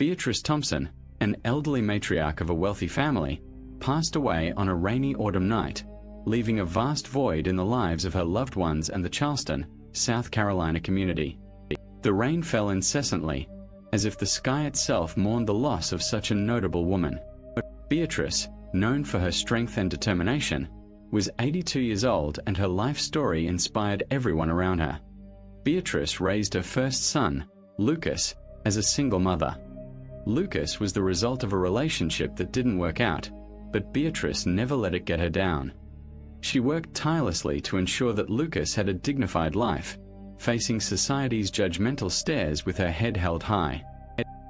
Beatrice Thompson, an elderly matriarch of a wealthy family, passed away on a rainy autumn night, leaving a vast void in the lives of her loved ones and the Charleston, South Carolina community. The rain fell incessantly, as if the sky itself mourned the loss of such a notable woman. Beatrice, known for her strength and determination, was 82 years old, and her life story inspired everyone around her. Beatrice raised her first son, Lucas, as a single mother. Lucas was the result of a relationship that didn't work out, but Beatrice never let it get her down. She worked tirelessly to ensure that Lucas had a dignified life, facing society's judgmental stares with her head held high.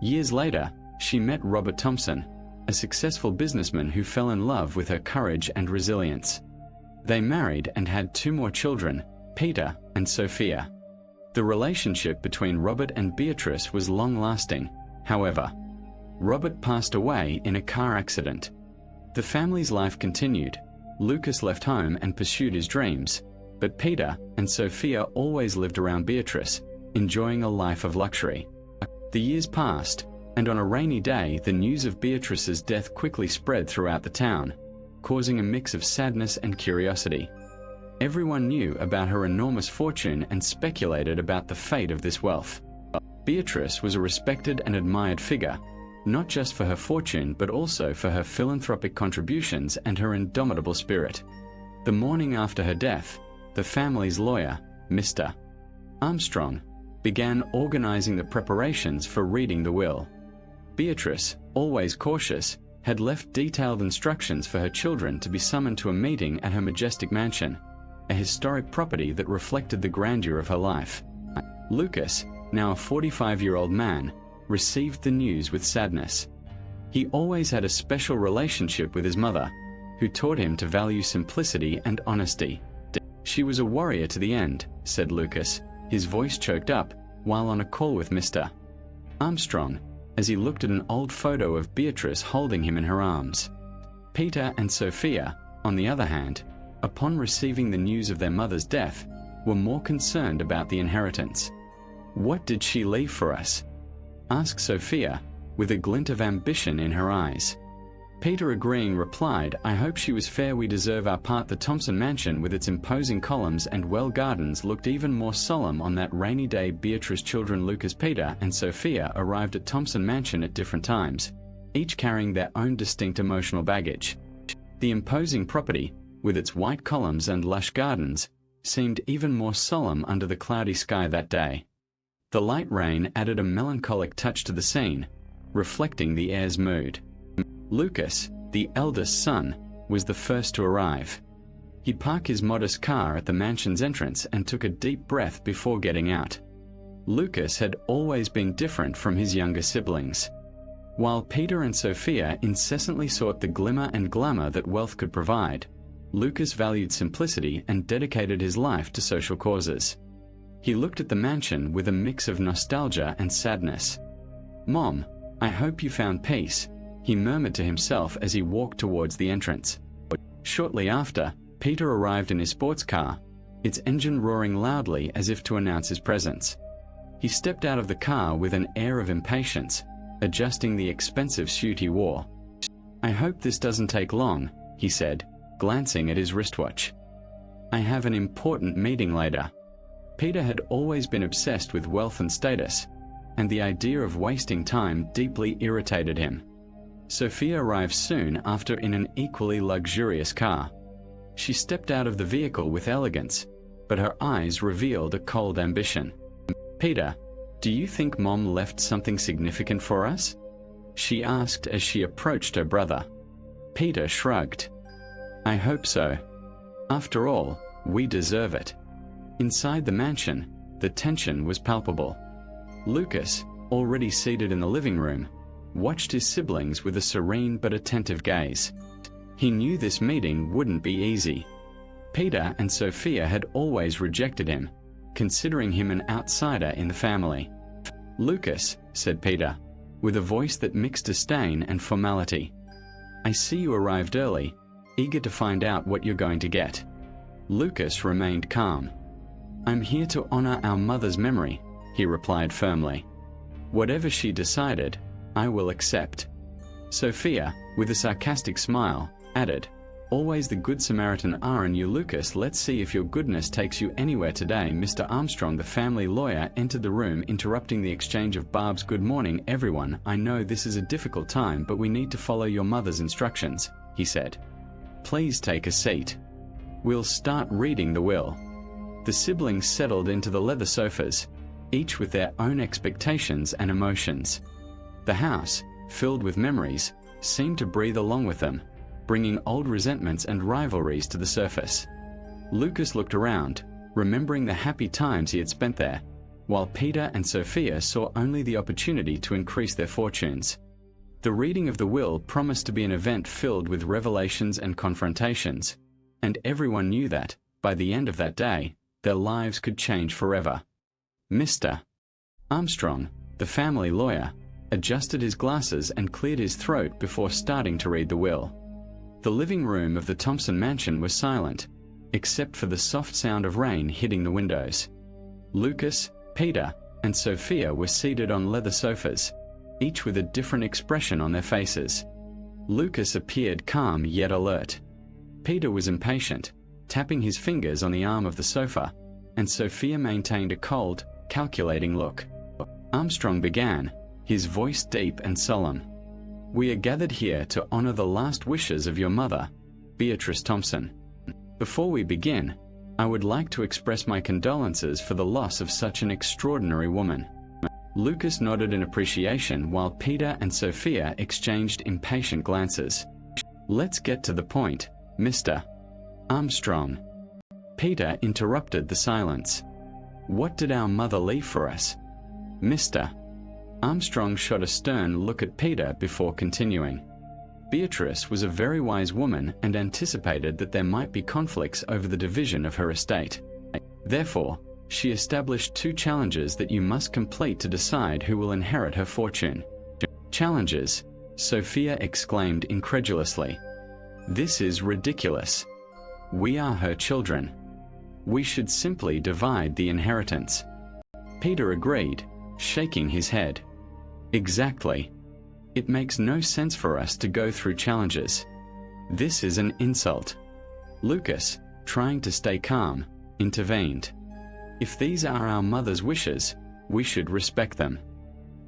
Years later, she met Robert Thompson, a successful businessman who fell in love with her courage and resilience. They married and had 2 more children, Peter and Sophia. The relationship between Robert and Beatrice was long-lasting. However, Robert passed away in a car accident. The family's life continued. Lucas left home and pursued his dreams, but Peter and Sophia always lived around Beatrice, enjoying a life of luxury. The years passed, and on a rainy day, the news of Beatrice's death quickly spread throughout the town, causing a mix of sadness and curiosity. Everyone knew about her enormous fortune and speculated about the fate of this wealth. Beatrice was a respected and admired figure, not just for her fortune but also for her philanthropic contributions and her indomitable spirit. The morning after her death, the family's lawyer, Mr. Armstrong, began organizing the preparations for reading the will. Beatrice, always cautious, had left detailed instructions for her children to be summoned to a meeting at her majestic mansion, a historic property that reflected the grandeur of her life. Lucas, now a 45-year-old man, received the news with sadness. He always had a special relationship with his mother, who taught him to value simplicity and honesty. "She was a warrior to the end," said Lucas, his voice choked up, while on a call with Mr. Armstrong, as he looked at an old photo of Beatrice holding him in her arms. Peter and Sophia, on the other hand, upon receiving the news of their mother's death, were more concerned about the inheritance. "What did she leave for us?" asked Sophia, with a glint of ambition in her eyes. Peter, agreeing, replied, "I hope she was fair. We deserve our part." The Thompson mansion, with its imposing columns and well gardens, looked even more solemn on that rainy day. Beatrice's children Lucas, Peter, and Sophia arrived at Thompson mansion at different times, each carrying their own distinct emotional baggage. The imposing property, with its white columns and lush gardens, seemed even more solemn under the cloudy sky that day. The light rain added a melancholic touch to the scene, reflecting the air's mood. Lucas, the eldest son, was the first to arrive. He parked his modest car at the mansion's entrance and took a deep breath before getting out. Lucas had always been different from his younger siblings. While Peter and Sophia incessantly sought the glimmer and glamour that wealth could provide, Lucas valued simplicity and dedicated his life to social causes. He looked at the mansion with a mix of nostalgia and sadness. "Mom, I hope you found peace," he murmured to himself as he walked towards the entrance. Shortly after, Peter arrived in his sports car, its engine roaring loudly as if to announce his presence. He stepped out of the car with an air of impatience, adjusting the expensive suit he wore. "I hope this doesn't take long," he said, glancing at his wristwatch. "I have an important meeting later." Peter had always been obsessed with wealth and status, and the idea of wasting time deeply irritated him. Sophia arrived soon after in an equally luxurious car. She stepped out of the vehicle with elegance, but her eyes revealed a cold ambition. "Peter, do you think Mom left something significant for us?" she asked as she approached her brother. Peter shrugged. "I hope so. After all, we deserve it." Inside the mansion, the tension was palpable. Lucas, already seated in the living room, watched his siblings with a serene but attentive gaze. He knew this meeting wouldn't be easy. Peter and Sophia had always rejected him, considering him an outsider in the family. "Lucas," said Peter, with a voice that mixed disdain and formality, "I see you arrived early, eager to find out what you're going to get." Lucas remained calm. "I'm here to honor our mother's memory," he replied firmly. "Whatever she decided, I will accept. Sophia, with a sarcastic smile, added, "Always the good Samaritan, aren't you, Lucas? Let's see if your goodness takes you anywhere today." Mr. Armstrong, the family lawyer, entered the room, interrupting the exchange of barbs. "Good morning, everyone. I know this is a difficult time, but we need to follow your mother's instructions," he said. "Please take a seat. We'll start reading the will." The siblings settled into the leather sofas, each with their own expectations and emotions. The house, filled with memories, seemed to breathe along with them, bringing old resentments and rivalries to the surface. Lucas looked around, remembering the happy times he had spent there, while Peter and Sophia saw only the opportunity to increase their fortunes. The reading of the will promised to be an event filled with revelations and confrontations, and everyone knew that, by the end of that day, their lives could change forever. Mr. Armstrong, the family lawyer, adjusted his glasses and cleared his throat before starting to read the will. The living room of the Thompson mansion was silent, except for the soft sound of rain hitting the windows. Lucas, Peter, and Sophia were seated on leather sofas, each with a different expression on their faces. Lucas appeared calm yet alert. Peter was impatient, tapping his fingers on the arm of the sofa, and Sophia maintained a cold, calculating look. Armstrong began, his voice deep and solemn. "We are gathered here to honor the last wishes of your mother, Beatrice Thompson. Before we begin, I would like to express my condolences for the loss of such an extraordinary woman." Lucas nodded in appreciation while Peter and Sophia exchanged impatient glances. "Let's get to the point, Mr. Armstrong." Peter interrupted the silence. "What did our mother leave for us?" Mr. Armstrong shot a stern look at Peter before continuing. "Beatrice was a very wise woman and anticipated that there might be conflicts over the division of her estate. Therefore, she established 2 challenges that you must complete to decide who will inherit her fortune." "Challenges?" Sophia exclaimed incredulously. "This is ridiculous. We are her children. We should simply divide the inheritance." Peter agreed, shaking his head. "Exactly. It makes no sense for us to go through challenges. This is an insult." Lucas, trying to stay calm, intervened. "If these are our mother's wishes, we should respect them."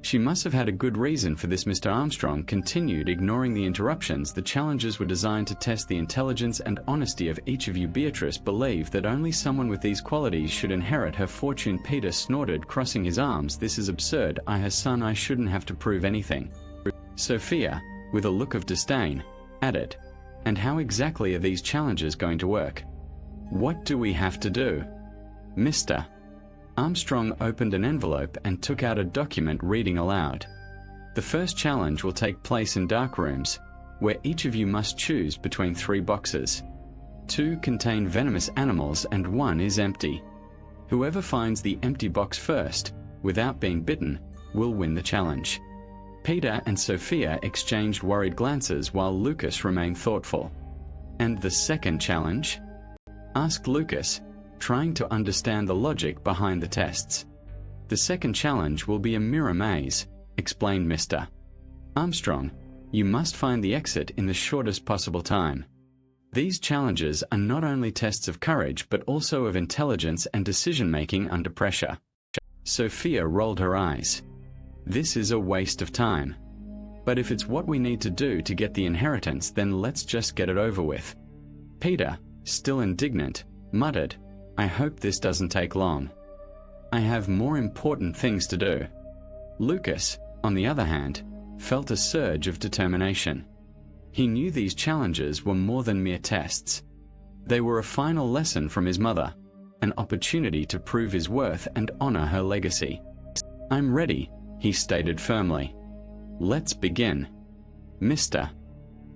"She must have had a good reason for this." Mr. Armstrong continued, ignoring the interruptions. "The challenges were designed to test the intelligence and honesty of each of you. Beatrice believed that only someone with these qualities should inherit her fortune." Peter snorted, crossing his arms. "This is absurd. I, her son, I shouldn't have to prove anything." Sophia, with a look of disdain, added, "And how exactly are these challenges going to work? What do we have to do?" Mr. Armstrong opened an envelope and took out a document, reading aloud. "The first challenge will take place in dark rooms, where each of you must choose between 3 boxes. 2 contain venomous animals and 1 is empty. Whoever finds the empty box first, without being bitten, will win the challenge." Peter and Sophia exchanged worried glances while Lucas remained thoughtful. "And the second challenge?" asked Lucas, trying to understand the logic behind the tests. "The second challenge will be a mirror maze," explained Mr. Armstrong. "You must find the exit in the shortest possible time. These challenges are not only tests of courage but also of intelligence and decision-making under pressure." Sophia rolled her eyes. "This is a waste of time. But if it's what we need to do to get the inheritance, then let's just get it over with." Peter, still indignant, muttered, "I hope this doesn't take long. I have more important things to do." Lucas, on the other hand, felt a surge of determination. He knew these challenges were more than mere tests. They were a final lesson from his mother, an opportunity to prove his worth and honor her legacy. "I'm ready," he stated firmly. "Let's begin." Mr.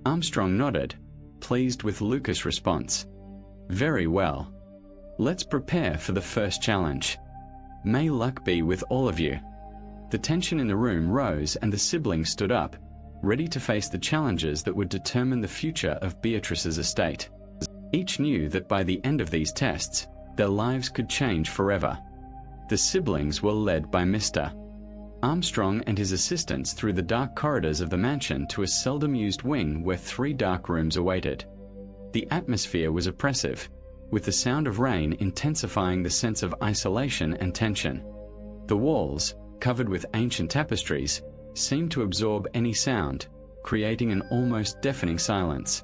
Armstrong nodded, pleased with Lucas' response. "Very well. Let's prepare for the first challenge. May luck be with all of you." The tension in the room rose and the siblings stood up, ready to face the challenges that would determine the future of Beatrice's estate. Each knew that by the end of these tests, their lives could change forever. The siblings were led by Mr. Armstrong and his assistants through the dark corridors of the mansion to a seldom-used wing where 3 dark rooms awaited. The atmosphere was oppressive, with the sound of rain intensifying the sense of isolation and tension. The walls, covered with ancient tapestries, seemed to absorb any sound, creating an almost deafening silence.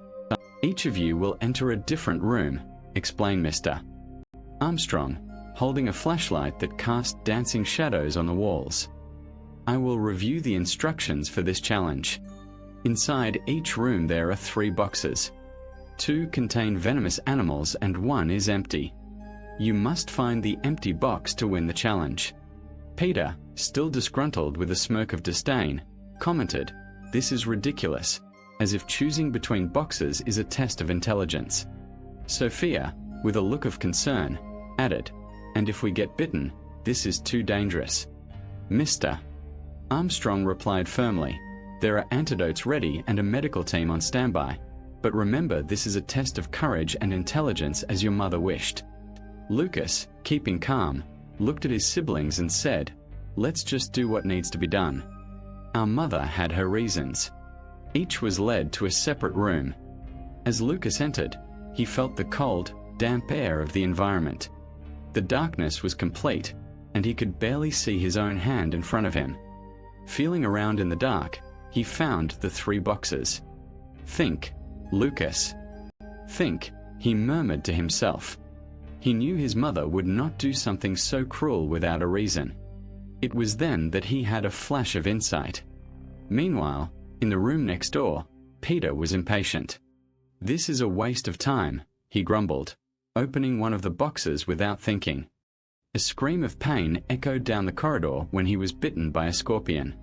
"Each of you will enter a different room," explained Mr. Armstrong, holding a flashlight that cast dancing shadows on the walls. "I will review the instructions for this challenge. Inside each room there are 3 boxes. 2 contain venomous animals and 1 is empty. You must find the empty box to win the challenge." Peter, still disgruntled with a smirk of disdain, commented, "This is ridiculous, as if choosing between boxes is a test of intelligence." Sophia, with a look of concern, added, "And if we get bitten, this is too dangerous." Mr. Armstrong replied firmly, "There are antidotes ready and a medical team on standby. But remember, this is a test of courage and intelligence as your mother wished." Lucas, keeping calm, looked at his siblings and said, "Let's just do what needs to be done. Our mother had her reasons." Each was led to a separate room. As Lucas entered, he felt the cold, damp air of the environment. The darkness was complete, and he could barely see his own hand in front of him. Feeling around in the dark, he found the 3 boxes. "Think, Lucas. Think," he murmured to himself. He knew his mother would not do something so cruel without a reason. It was then that he had a flash of insight. Meanwhile, in the room next door, Peter was impatient. "This is a waste of time," he grumbled, opening one of the boxes without thinking. A scream of pain echoed down the corridor when he was bitten by a scorpion.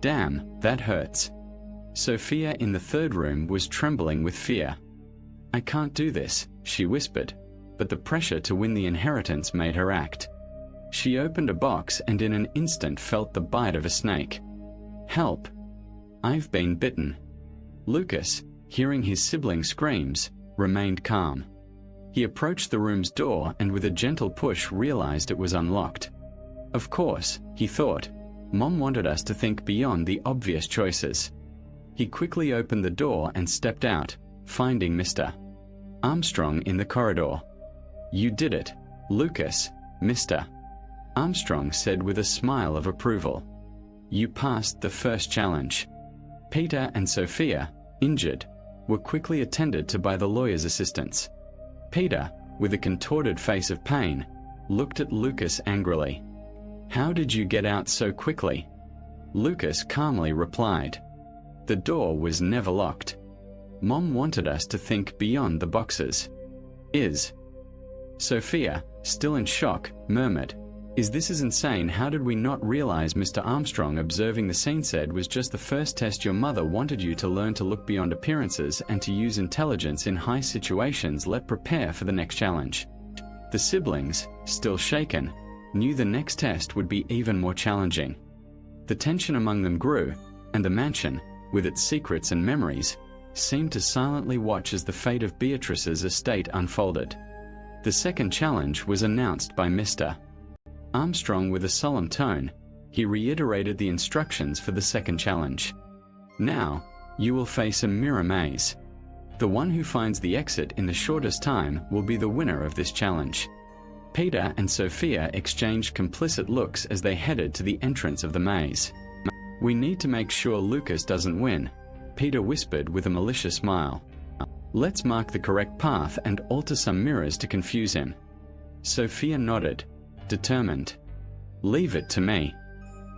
"Damn, that hurts." Sophia in the 3rd room was trembling with fear. "I can't do this," she whispered, but the pressure to win the inheritance made her act. She opened a box and in an instant felt the bite of a snake. "Help! I've been bitten." Lucas, hearing his sibling's screams, remained calm. He approached the room's door and with a gentle push realized it was unlocked. Of course, he thought, Mom wanted us to think beyond the obvious choices. He quickly opened the door and stepped out, finding Mr. Armstrong in the corridor. "You did it, Lucas," Mr. Armstrong said with a smile of approval. "You passed the first challenge." Peter and Sophia, injured, were quickly attended to by the lawyer's assistants. Peter, with a contorted face of pain, looked at Lucas angrily. "How did you get out so quickly?" Lucas calmly replied, "The door was never locked. Mom wanted us to think beyond the boxes." Sophia, still in shock, murmured, This is insane. How did we not realize?" Mr. Armstrong, observing the scene, said, "Was just the first test. Your mother wanted you to learn to look beyond appearances and to use intelligence in high situations. Let's prepare for the next challenge." The siblings, still shaken, knew the next test would be even more challenging. The tension among them grew, and the mansion, with its secrets and memories, seemed to silently watch as the fate of Beatrice's estate unfolded. The second challenge was announced by Mr. Armstrong with a solemn tone. He reiterated the instructions for the second challenge. "Now, you will face a mirror maze. The one who finds the exit in the shortest time will be the winner of this challenge." Peter and Sophia exchanged complicit looks as they headed to the entrance of the maze. "We need to make sure Lucas doesn't win," Peter whispered with a malicious smile. "Let's mark the correct path and alter some mirrors to confuse him." Sophia nodded, determined. "Leave it to me.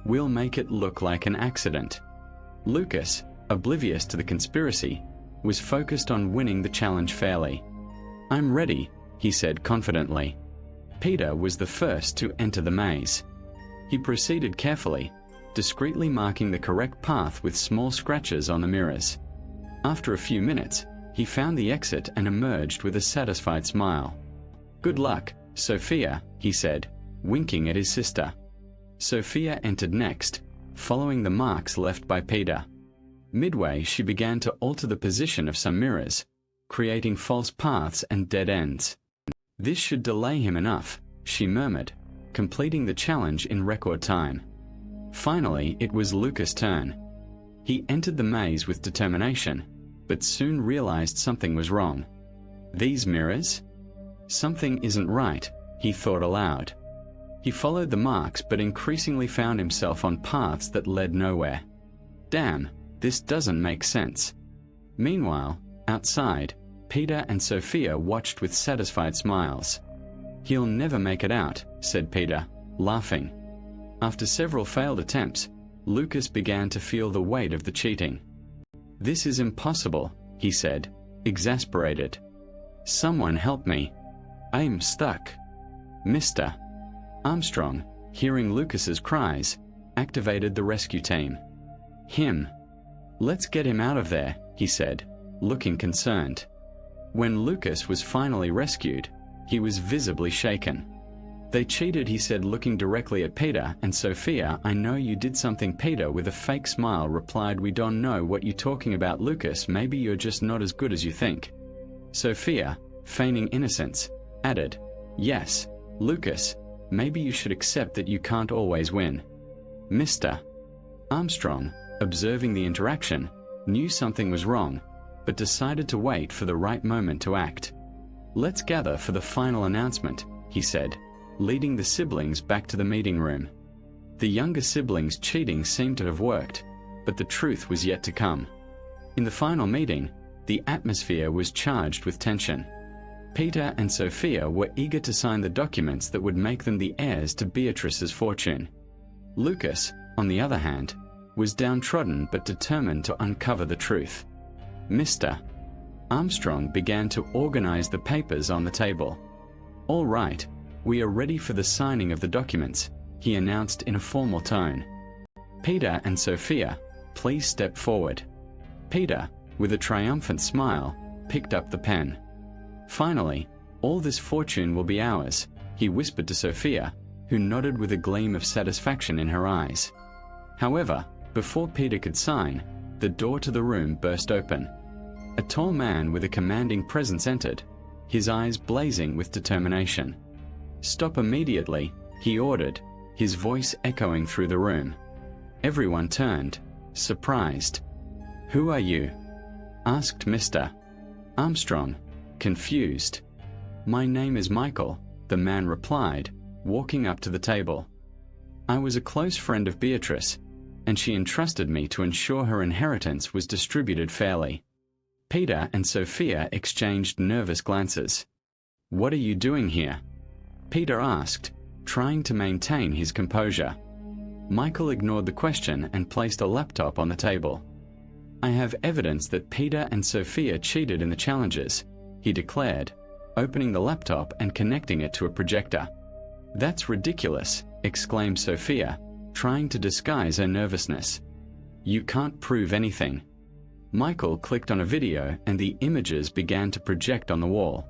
We'll make it look like an accident." Lucas, oblivious to the conspiracy, was focused on winning the challenge fairly. "I'm ready," he said confidently. Peter was the first to enter the maze. He proceeded carefully, discreetly marking the correct path with small scratches on the mirrors. After a few minutes, he found the exit and emerged with a satisfied smile. "Good luck, Sophia," he said, winking at his sister. Sophia entered next, following the marks left by Peter. Midway, she began to alter the position of some mirrors, creating false paths and dead ends. "This should delay him enough," she murmured, completing the challenge in record time. Finally, it was Lucas' turn. He entered the maze with determination, but soon realized something was wrong. These mirrors? Something isn't right, he thought aloud. He followed the marks but increasingly found himself on paths that led nowhere. Damn, this doesn't make sense. Meanwhile, outside, Peter and Sophia watched with satisfied smiles. He'll never make it out, said Peter, laughing. After several failed attempts, Lucas began to feel the weight of the cheating. This is impossible, he said, exasperated. Someone help me. I'm stuck. Mr. Armstrong, hearing Lucas's cries, activated the rescue team. Him. Let's get him out of there, he said, looking concerned. When Lucas was finally rescued, he was visibly shaken. They cheated, he said, looking directly at Peter, and Sophia. I know you did something. Peter, with a fake smile, replied, we don't know what you're talking about, Lucas. Maybe you're just not as good as you think. Sophia, feigning innocence, added, yes, Lucas, maybe you should accept that you can't always win. Mr. Armstrong, observing the interaction, knew something was wrong, but decided to wait for the right moment to act. Let's gather for the final announcement, he said, leading the siblings back to the meeting room. The younger siblings' cheating seemed to have worked, but the truth was yet to come. In the final meeting, the atmosphere was charged with tension. Peter and Sophia were eager to sign the documents that would make them the heirs to Beatrice's fortune. Lucas, on the other hand, was downtrodden but determined to uncover the truth. Mr. Armstrong began to organize the papers on the table. All right, we are ready for the signing of the documents, he announced in a formal tone. Peter and Sophia, please step forward. Peter, with a triumphant smile, picked up the pen. Finally, all this fortune will be ours, he whispered to Sophia, who nodded with a gleam of satisfaction in her eyes. However, before Peter could sign, the door to the room burst open. A tall man with a commanding presence entered, his eyes blazing with determination. Stop immediately, he ordered, his voice echoing through the room. Everyone turned, surprised. Who are you? Asked Mr. Armstrong, confused. My name is Michael, the man replied, walking up to the table. I was a close friend of Beatrice, and she entrusted me to ensure her inheritance was distributed fairly. Peter and Sophia exchanged nervous glances. What are you doing here? Peter asked, trying to maintain his composure. Michael ignored the question and placed a laptop on the table. I have evidence that Peter and Sophia cheated in the challenges, he declared, opening the laptop and connecting it to a projector. That's ridiculous, exclaimed Sophia, trying to disguise her nervousness. You can't prove anything. Michael clicked on a video and the images began to project on the wall.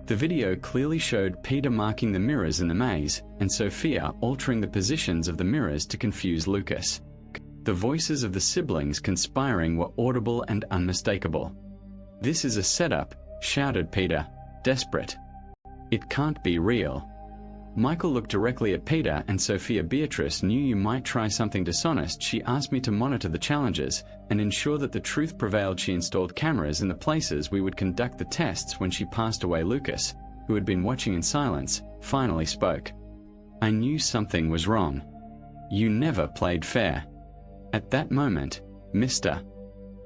The video clearly showed Peter marking the mirrors in the maze and Sophia altering the positions of the mirrors to confuse Lucas. The voices of the siblings conspiring were audible and unmistakable. This is a setup, shouted Peter, desperate. It can't be real. Michael looked directly at Peter and Sophia. Beatrice knew you might try something dishonest. She asked me to monitor the challenges and ensure that the truth prevailed. She installed cameras in the places we would conduct the tests when she passed away. Lucas, who had been watching in silence, finally spoke. I knew something was wrong. You never played fair. At that moment, Mr.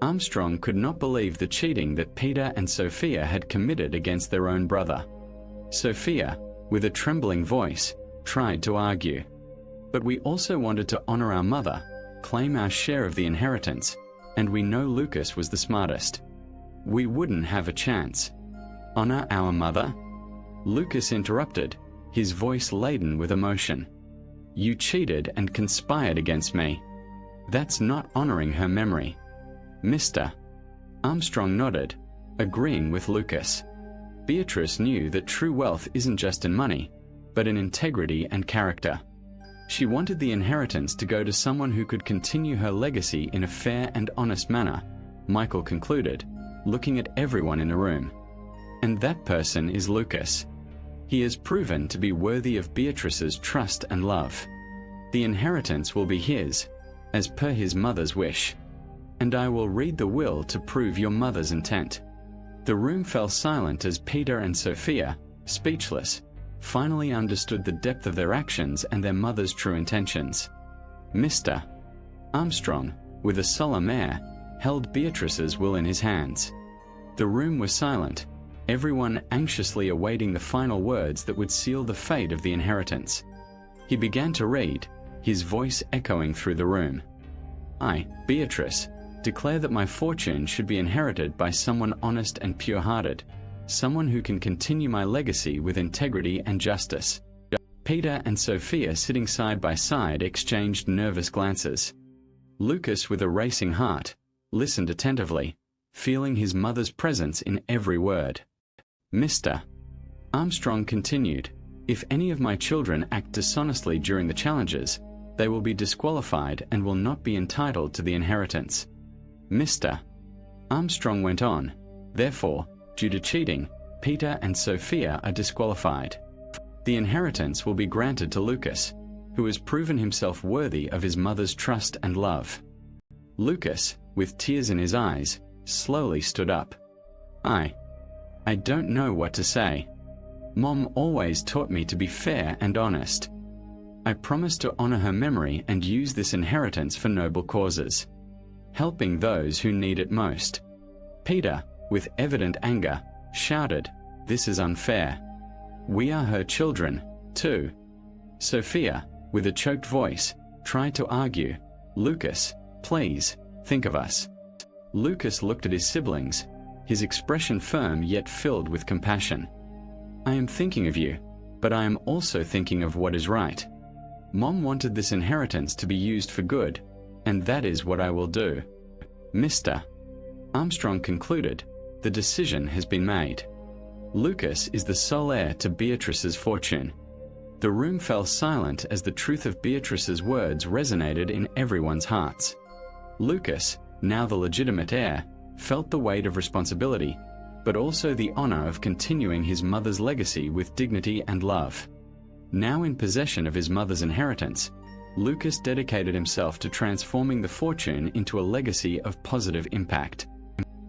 Armstrong could not believe the cheating that Peter and Sophia had committed against their own brother. Sophia, with a trembling voice, tried to argue. But we also wanted to honor our mother, claim our share of the inheritance, and we know Lucas was the smartest. We wouldn't have a chance. Honor our mother? Lucas interrupted, his voice laden with emotion. You cheated and conspired against me. That's not honoring her memory. Mr. Armstrong nodded, agreeing with Lucas. Beatrice knew that true wealth isn't just in money, but in integrity and character. She wanted the inheritance to go to someone who could continue her legacy in a fair and honest manner, Michael concluded, looking at everyone in the room. And that person is Lucas. He has proven to be worthy of Beatrice's trust and love. The inheritance will be his, as per his mother's wish. And I will read the will to prove your mother's intent." The room fell silent as Peter and Sophia, speechless, finally understood the depth of their actions and their mother's true intentions. Mr. Armstrong, with a solemn air, held Beatrice's will in his hands. The room was silent, everyone anxiously awaiting the final words that would seal the fate of the inheritance. He began to read, his voice echoing through the room. "I, Beatrice, declare that my fortune should be inherited by someone honest and pure-hearted, someone who can continue my legacy with integrity and justice." Peter and Sophia, sitting side by side, exchanged nervous glances. Lucas, with a racing heart, listened attentively, feeling his mother's presence in every word. Mr. Armstrong continued, "If any of my children act dishonestly during the challenges, they will be disqualified and will not be entitled to the inheritance." Mr. Armstrong went on, "Therefore, due to cheating, Peter and Sophia are disqualified. The inheritance will be granted to Lucas, who has proven himself worthy of his mother's trust and love." Lucas, with tears in his eyes, slowly stood up. I don't know what to say. Mom always taught me to be fair and honest. I promise to honor her memory and use this inheritance for noble causes, helping those who need it most." Peter, with evident anger, shouted, "This is unfair. We are her children, too." Sophia, with a choked voice, tried to argue, "Lucas, please, think of us." Lucas looked at his siblings, his expression firm yet filled with compassion. "I am thinking of you, but I am also thinking of what is right. Mom wanted this inheritance to be used for good, and that is what I will do." Mr. Armstrong concluded, "The decision has been made. Lucas is the sole heir to Beatrice's fortune." The room fell silent as the truth of Beatrice's words resonated in everyone's hearts. Lucas, now the legitimate heir, felt the weight of responsibility, but also the honor of continuing his mother's legacy with dignity and love. Now in possession of his mother's inheritance, Lucas dedicated himself to transforming the fortune into a legacy of positive impact.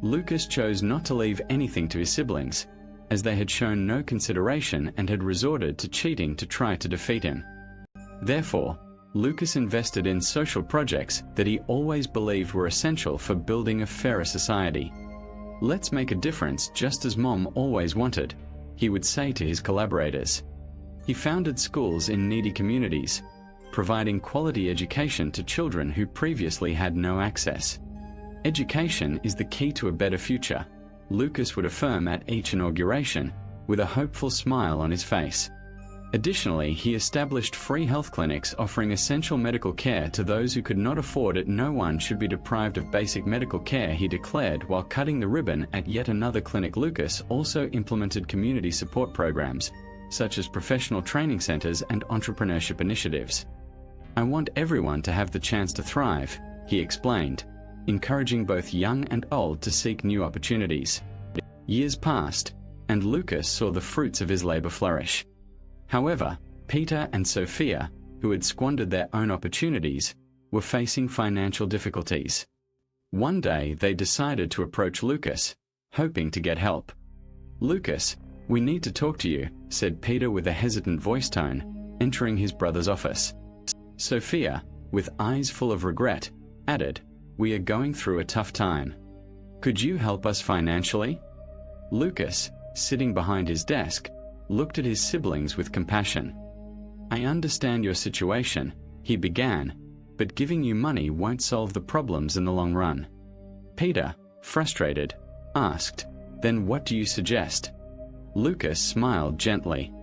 Lucas chose not to leave anything to his siblings, as they had shown no consideration and had resorted to cheating to try to defeat him. Therefore, Lucas invested in social projects that he always believed were essential for building a fairer society. "Let's make a difference just as Mom always wanted," he would say to his collaborators. He founded schools in needy communities, providing quality education to children who previously had no access. "Education is the key to a better future," Lucas would affirm at each inauguration, with a hopeful smile on his face. Additionally, he established free health clinics offering essential medical care to those who could not afford it. "No one should be deprived of basic medical care," he declared while cutting the ribbon at yet another clinic. Lucas also implemented community support programs, such as professional training centers and entrepreneurship initiatives. "I want everyone to have the chance to thrive," he explained, encouraging both young and old to seek new opportunities. Years passed, and Lucas saw the fruits of his labor flourish. However, Peter and Sophia, who had squandered their own opportunities, were facing financial difficulties. One day they decided to approach Lucas, hoping to get help. "Lucas, we need to talk to you," said Peter with a hesitant voice tone, entering his brother's office. Sophia, with eyes full of regret, added, "We are going through a tough time. Could you help us financially?" Lucas, sitting behind his desk, looked at his siblings with compassion. "I understand your situation," he began, "but giving you money won't solve the problems in the long run." Peter, frustrated, asked, "Then what do you suggest?" Lucas smiled gently.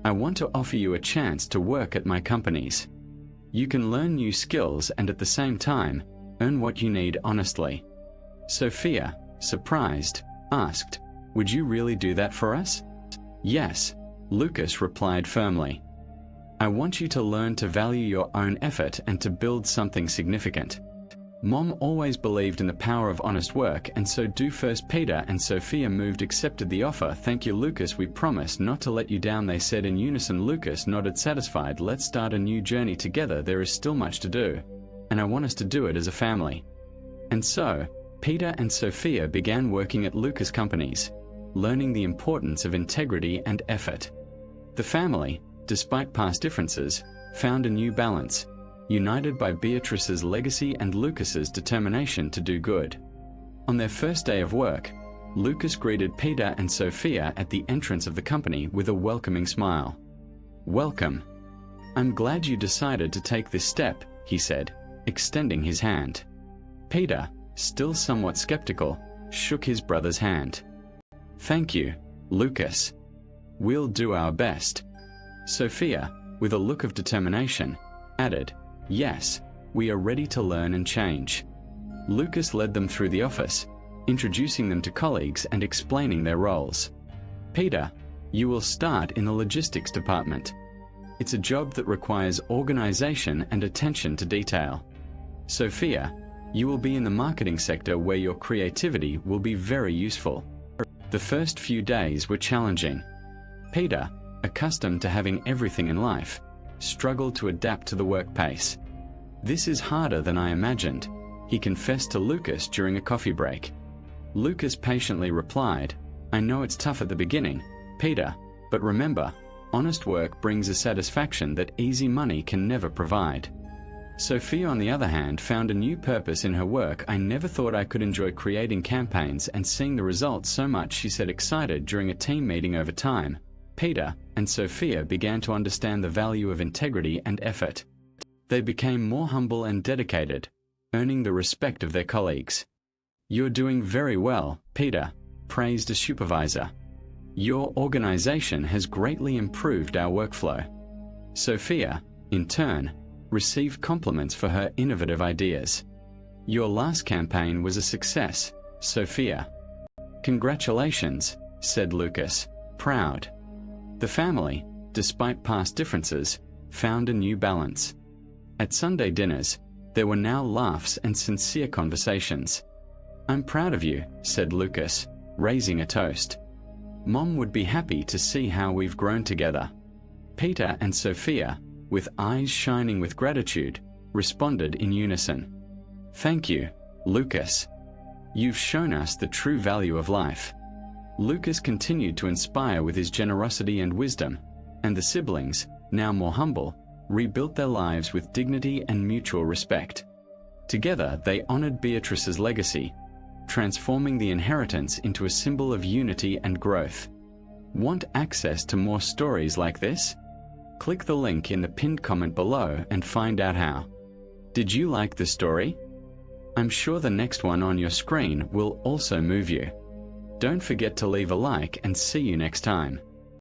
"I want to offer you a chance to work at my companies. You can learn new skills and at the same time, earn what you need honestly." Sophia, surprised, asked, "Would you really do that for us?" "Yes," Lucas replied firmly. "I want you to learn to value your own effort and to build something significant." Mom always believed in the power of honest work, and so do first Peter and Sophia moved accepted the offer. Thank you, Lucas. We promise not to let you down, they said in unison. Lucas nodded satisfied. Let's start a new journey together. There is still much to do, and I want us to do it as a family. And so, Peter and Sophia began working at Lucas companies, learning the importance of integrity and effort. The family, despite past differences, found a new balance, united by Beatrice's legacy and Lucas's determination to do good. On their first day of work, Lucas greeted Peter and Sophia at the entrance of the company with a welcoming smile. "Welcome. I'm glad you decided to take this step," he said, extending his hand. Peter, still somewhat skeptical, shook his brother's hand. "Thank you, Lucas. We'll do our best." Sophia, with a look of determination, added, "Yes, we are ready to learn and change." Lucas led them through the office, introducing them to colleagues and explaining their roles. "Peter, you will start in the logistics department. It's a job that requires organization and attention to detail. Sophia, you will be in the marketing sector where your creativity will be very useful." The first few days were challenging. Peter, accustomed to having everything in life, struggled to adapt to the work pace. "This is harder than I imagined," he confessed to Lucas during a coffee break. Lucas patiently replied, "I know it's tough at the beginning, Peter, but remember, honest work brings a satisfaction that easy money can never provide." Sophia, on the other hand, found a new purpose in her work. "I never thought I could enjoy creating campaigns and seeing the results so much," she said, excited during a team meeting. Over time, Peter and Sophia began to understand the value of integrity and effort. They became more humble and dedicated, earning the respect of their colleagues. "You're doing very well, Peter," praised a supervisor. "Your organization has greatly improved our workflow." Sophia, in turn, received compliments for her innovative ideas. "Your last campaign was a success, Sophia." "Congratulations," said Lucas, proud. The family, despite past differences, found a new balance. At Sunday dinners, there were now laughs and sincere conversations. "I'm proud of you," said Lucas, raising a toast. "Mom would be happy to see how we've grown together." Peter and Sophia, with eyes shining with gratitude, responded in unison. "Thank you, Lucas. You've shown us the true value of life." Lucas continued to inspire with his generosity and wisdom, and the siblings, now more humble, rebuilt their lives with dignity and mutual respect. Together, they honored Beatrice's legacy, transforming the inheritance into a symbol of unity and growth. Want access to more stories like this? Click the link in the pinned comment below and find out how. Did you like the story? I'm sure the next one on your screen will also move you. Don't forget to leave a like and see you next time.